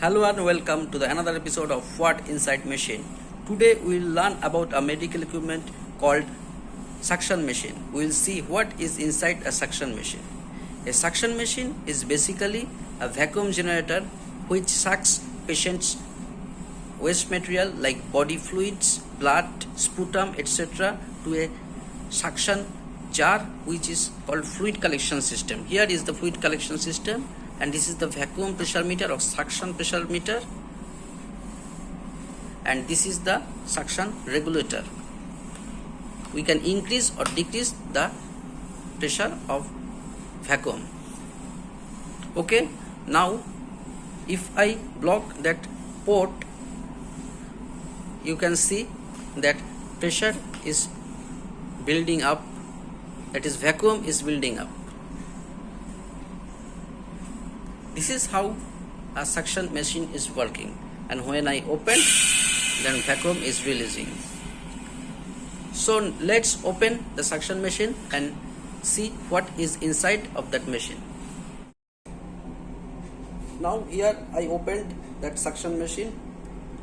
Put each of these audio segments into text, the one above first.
Hello and welcome to the another episode of What Inside Machine. Today we will learn about a medical equipment called suction machine. We will see what is inside a suction machine. A suction machine is basically a vacuum generator which sucks patients' waste material like body fluids, blood, sputum, etc. to a suction jar which is called fluid collection system. Here is the fluid collection system, and this is the vacuum pressure meter or suction pressure meter, and this is the suction regulator. We can increase or decrease the pressure of vacuum. Okay, now if I block that port, you can see that pressure is building up, that is vacuum is building up. This is how a suction machine is working, and when I open, then vacuum is releasing. So let's open the suction machine and see what is inside of that machine. Now here I opened that suction machine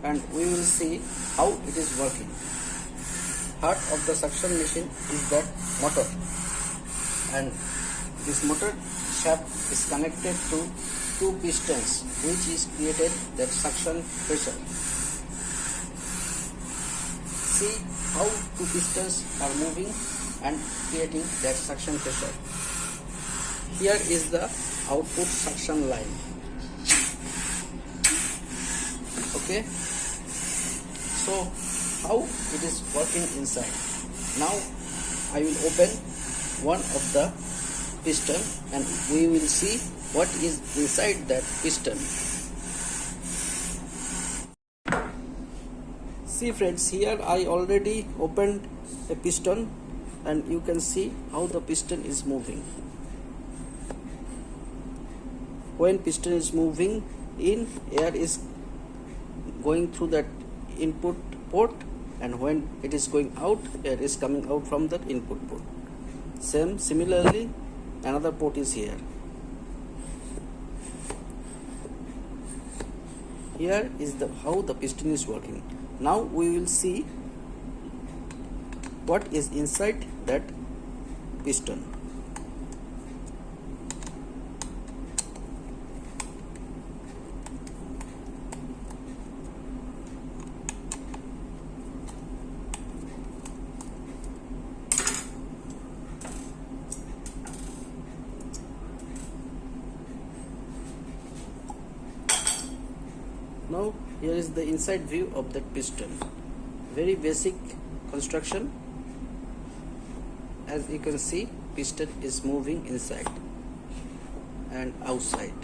and we will see how it is working. Heart of the suction machine is that motor, and this motor shaft is connected to two pistons which is created that suction pressure. See how two pistons are moving and creating that suction pressure. Here is the output suction line. Okay, so how it is working inside. Now I will open one of the piston and we will see what is inside that piston. See friends, here I already opened a piston and you can see how the piston is moving. When piston is moving in, air is going through that input port, and when it is going out, air is coming out from that input port. Similarly, another port is here. Here is how the piston is working. Now we will see what is inside that piston. Now here is the inside view of that piston. Very basic construction. As you can see, piston is moving inside and outside.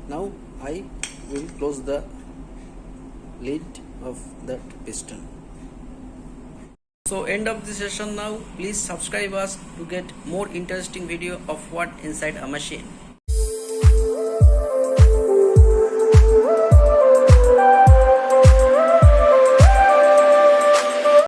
Now I will close the lid of that piston. So end of the session now. Please subscribe us to get more interesting video of what inside a machine.